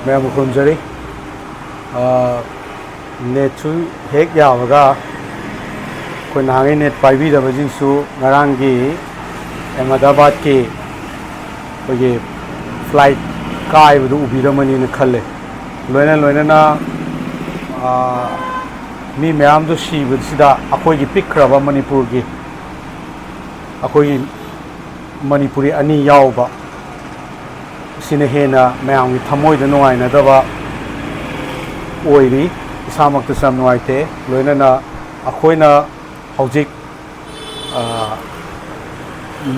मैं खुमजरी नेट हेक यावगा कोई नांगे नेट पाइबी दबजिंसु नरांगी अहमदाबाद के कोई फ्लाइट काय बदु उबिरमनी ने खले लोयना लोयना मी मैम दो सीबसिदा अखोई पिक्रब मणिपुर की अखोई मणिपुरी अनी यावबा सिने हेना मैम की थमोइद नुआइनदबा ओइरी इसामक्तु सम नुआइते लोयना अखोइना हौजिक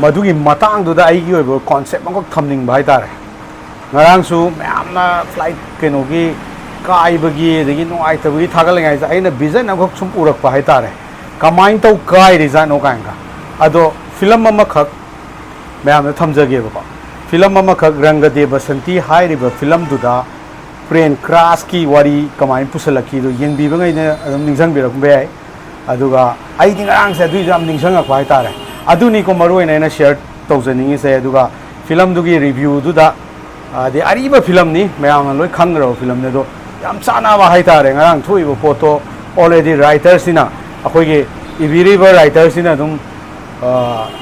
मधुगी मतांगदुदा आइगी ओइबो कॉन्सेप्ट अमक थमनिंग बाय तारे ngarangsu मैमना फ्लाइट केनोगी काइबगी देगी नुआइतबगी थागलंगाइ जा आइना विजन अमक सुम उरकपा हाय तारे कमाइन तौ काय रिजानो कांगा अदो फिल्म अमखक मैम थमजगेबको फिल्म अमखक रंगदे बसंती हाइरिबा फिल्म दुदा प्रेन क्रास की वारी कमाइन पुसलकी दो यंगबीबंगैने अदम निंजंगबिरकबे याय अदुगा आइदि ngarang से दुइ जाम निंजंगकपा हाय तारे अदुनी को मरुइना शेयर तौजनिंगी से अदुगा फिल्म दुगी रिव्यू दुदा दे अरीबा फिल्म नि मैम लोई खंगरो फिल्म ने दो याम चानाबा हाय तारे ngarang थुइबो फोटो ऑलरेडी राइटर सिना अखोइगे इबिरिबा राइटर सिना दुम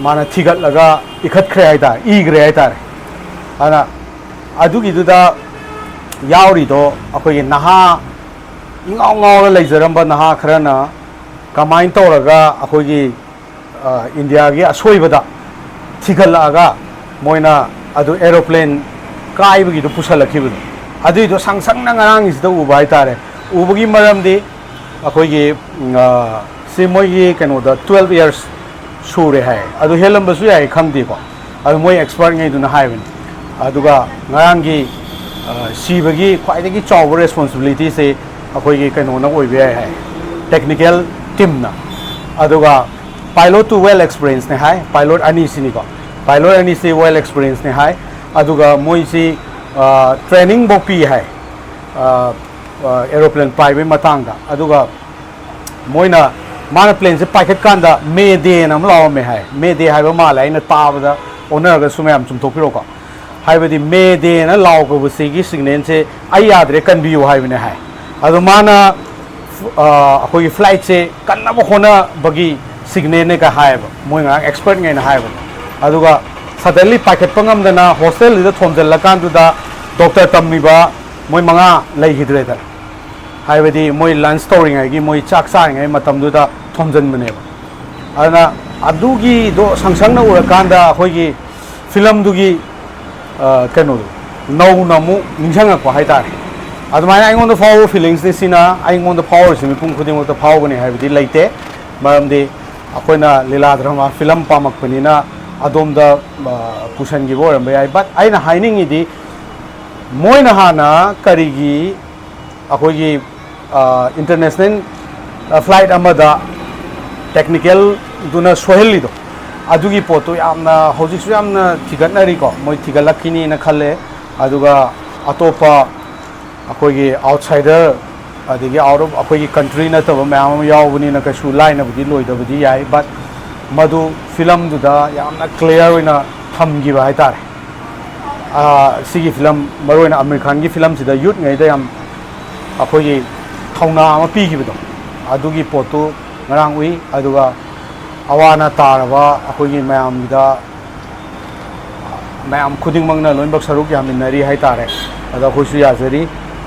माना थिगतलगा इखतख्रे हाय तारे इग्रे हाय तारे अना अदुगी दुदा यावरिदो अखोइगे नहा इंगाव गाव लेजरंबा नहा खरना कमाइन तौरगा अखोइगे इंडिया की असोइबदा थिगलगा मोइना अदु एरोप्लेन काइबगी दो पुसलखिबदो अदुइदो संसंगना ngarangisiदा उबा हाय तारे उबगी मरमदि अखोइगे से मोइगे कनोदा 12 इयर्स सूरे हाय अदु हेलंबसु याय खंगदिको अदु मोइ एक्सपर्ट ngैदुना हायबनि अदुगा ngaranggi सीबगी ख्वाइदगी चाव रेस्पॉन्सिबिलिटी से अखोइगे कनोना ओइबे हाय टेक्निकल टीम ना अदुगा पायलट टू वेल एक्सपीरियंस ने हाय पायलट अनी सिनिको पायलट अनी से वेल एक्सपीरियंस ने हाय अदुगा मोइसी ट्रेनिंग बोपी है एरोप्लेन पाइबे मतांगा अदुगा मोइना माना प्लेन से पाइखत कांदा मे डे नम लाव में है मे डे हाइबा माला इन ताबदा ओनरगा सुमयाम चुमथोपिरोको हाइबदी मे डे न लाव को बसिगी सिग्नल से आई यादरे कन्बियो हाइबने है अदु माना अखोई फ्लाइट से कन्ना बखोना बगी सिग्नल ने का हाइब मोइगा एक्सपर्ट ngैना हाइब अदुगा सडनली पाइखत पंगमदना हॉस्टल इदा थोमजलकांदुदा डॉक्टर तम्मीबा मोइ मंगा लैहिद्रेदा हाइबदी मोइ लंच तौरिंगाइगी मोइ चाक चारिंगाइ मतमदुदा थोमजनबनेबा अदना अदुगी दो संसंगना उरकांदा अखोइगी फिल्म दुगी कनो नौनमु निंजंगकपा हाइतारे अदुमाइना आइंगोंदा फाव फीलिंग्स ने सिना आइंगोंदा फाव सिमि पुंग खुदिंगोंदा फावबने हाइबदी लैते मरमदि अखोइना लीला ड्रामा फिल्म पामकपनिना अदोमदा पुसनगी बोरंबे याय बट आइना हाइनिंगिदी मोइना हाना करिगी अखोइगी इंटरनेशनल फ्लाइट अमदा टेक्निकल दुना सोहेलिदो अदुगी पोतो यामना होजिसु यामना थिगतनरिको मोइ थिगलखिनी ना खले अदुगा अतोपा अखोइगी आउटसाइडर अदगी आउट ऑफ अखोइगी कंट्री नतबा मैम यावबनी ना कछु लाइनबदी लोइदबदी याय बट मधु फिल्म दुदा यामना क्लियर होइना थमगिबा हाइतारे सिगी फिल्म मरोइना आमिर खान की फिल्म सिदा यूथ ngैदा याम अखोइगी थौना अमा पीगिबदो अदुगी पोतो ngarang ui aduga awana taraba अखोइगी मैमदा मैम खुदिंगमंगना लोइनबक सरुक यामिनरी हाइतारे अदा अखोइसु याजरी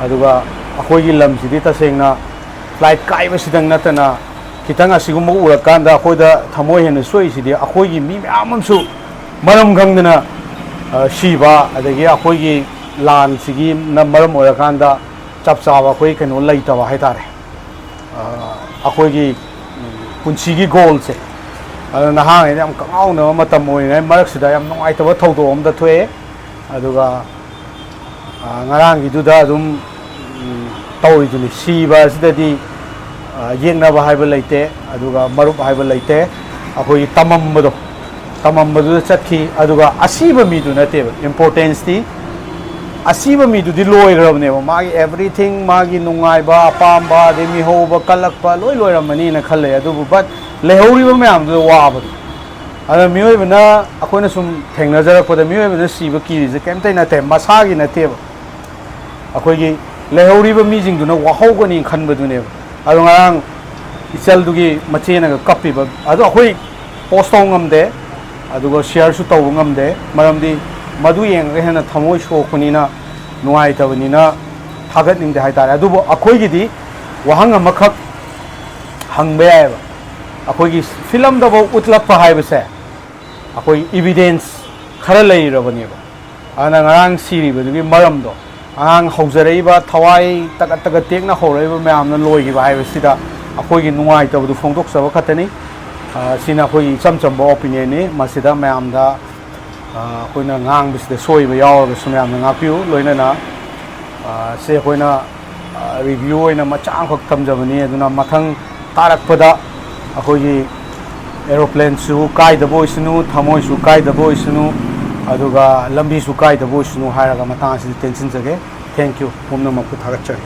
अदुगा अखोइगी लमसिदी तसेंगना फ्लाइट काइबसिदंग नतना खितंग असिगुम उरकांदा अखोइदा थमोइ हेन सोइसिदी अखोइगी मी म्यामसु मरम खंगदना सीबा अदगी अखोइगी लान सिगी न मरम ओरकांदा चपचावा अखोइ कनो लैतबा हाइतारे अखोइगी पुंसीगी गोल से नहांग याम कंगाउन मतम ओइनै मरक्सिदा याम नुंगाइतबा थौदो अमदा थोए अदुगा ngaranggi duda adum tawiduni siba sidadi yengnaba haiba leite aduga marup haiba leite akoi tamambado chakhi aduga asiba mi du nate importance ti asiba mi du di loirabne magi everything magi nungaiba apamba de mi hoba kalakpa loiramani na khale adubu but lehoriba mayam du waba ada miyoibna akoina sum thengnajarapda miyoibna siba ki je kemtai nate masagi nate ꯑꯩꯈꯣꯏꯒꯤ ꯂꯩꯍꯧꯔꯤꯕ ꯃꯤꯁꯤꯡꯗꯨꯅ ꯋꯥꯍꯧꯒꯅꯤ ꯈꯟꯕꯗꯨꯅꯦꯕ ꯑꯗꯣ ꯉꯔꯥꯡ ꯏꯆꯜꯗꯨꯒꯤ ꯃꯆꯦꯅꯒ ꯀꯞꯄꯤꯕ ꯑꯗꯣ ꯑꯩꯈꯣꯏ ꯄꯣꯁ ꯇꯧ ꯉꯝꯗꯦ ꯑꯗꯨꯒ ꯁꯤꯌꯔꯁꯨ ꯇꯧꯕ ꯉꯝꯗꯦ ꯃꯔꯝꯗꯤ ꯃꯗꯨ ꯌꯦꯡꯉꯒ ꯍꯦꯟꯅ ꯊꯃꯣꯏ ꯁꯣꯛꯄꯅꯤꯅ ꯅꯨꯡꯉꯥꯏꯇꯕꯅꯤꯅ ꯊꯥꯒꯠꯅꯤꯡꯗꯦ ꯍꯥꯏꯇꯥꯔꯦ ꯑꯗꯨꯕꯨ ꯑꯩꯈꯣꯏꯒꯤꯗꯤ ꯋꯥꯍꯪ ꯑꯃꯈꯛ ꯍꯪꯕ ꯌꯥꯏꯑꯕ ꯑꯩꯈꯣꯏꯒꯤ ꯐꯤꯂꯝꯗꯐꯥꯎ ꯎꯠꯂꯛꯄ ꯍꯥꯏꯕꯁꯦ ꯑꯩꯈꯣꯏ ꯏꯕꯤꯗꯦꯟꯁ ꯈꯔ ꯂꯩꯔꯕꯅꯦꯕ ꯑꯗꯨꯅ ꯉꯔꯥꯡ ꯁꯤꯔꯤꯕꯗꯨꯒꯤ ꯃꯔꯝꯗꯣ ꯑꯉꯥꯡ ꯍꯧꯖꯔꯛꯏꯕ ꯊꯋꯥꯏ ꯇꯒꯠ ꯇꯒꯠ ꯇꯦꯛꯅ ꯍꯧꯔꯛꯏꯕ ꯃꯌꯥꯝꯅ ꯂꯣꯏꯈꯤꯕ ꯍꯥꯏꯕꯁꯤꯗ ꯑꯩꯈꯣꯏꯒꯤ ꯅꯨꯡꯉꯥꯏꯇꯕꯗꯨ ꯐꯣꯡꯗꯣꯛꯆꯕ ꯈꯛꯇꯅꯤ ꯁꯤꯅ ꯑꯩꯈꯣꯏꯒꯤ ꯏꯆꯝ ꯆꯝꯕ ꯑꯣꯄꯤꯅꯤꯌꯟꯅꯤ ꯃꯁꯤꯗ ꯃꯌꯥꯝꯗ ꯑꯩꯈꯣꯏꯅ ꯉꯥꯡꯕꯁꯤꯗ ꯁꯣꯏꯕ ꯌꯥꯎꯔꯒꯁꯨ ꯃꯌꯥꯝꯅ ꯉꯥꯛꯄꯤꯌꯨ ꯂꯣꯏꯅꯅ ꯁꯤ ꯑꯩꯈꯣꯏꯅ ꯔꯤꯚ꯭ꯌꯨ ꯑꯣꯏꯅ ꯃꯆꯥ ꯑꯃꯈꯛ ꯊꯝꯖꯕꯅꯤ ꯑꯗꯨꯅ ꯃꯊꯪ ꯇꯥꯔꯛꯄꯗ ꯑꯩꯈꯣꯏꯒꯤ ꯑꯦꯔꯣꯄ꯭ꯂꯦꯟꯁꯨ ꯀꯥꯏꯗꯕ ꯑꯣꯏꯁꯅꯨ ꯊꯃꯣꯏꯁꯨ ꯀꯥꯏꯗꯕ ꯑꯣꯏꯁꯅꯨ ꯑꯗꯨꯒ ꯂꯝꯕꯤꯁꯨ ꯀꯥꯏꯗꯕ ꯑꯣꯏꯁꯅꯨ ꯍꯥꯏꯔꯒ ꯃꯇꯥꯡ ꯑꯁꯤꯗ ꯇꯦꯟꯁꯤꯟꯖꯒꯦ ꯊꯦꯡꯛ ꯌꯨ ꯄꯨꯝꯅꯃꯛꯄꯨ ꯊꯥꯒꯠꯆꯔꯤ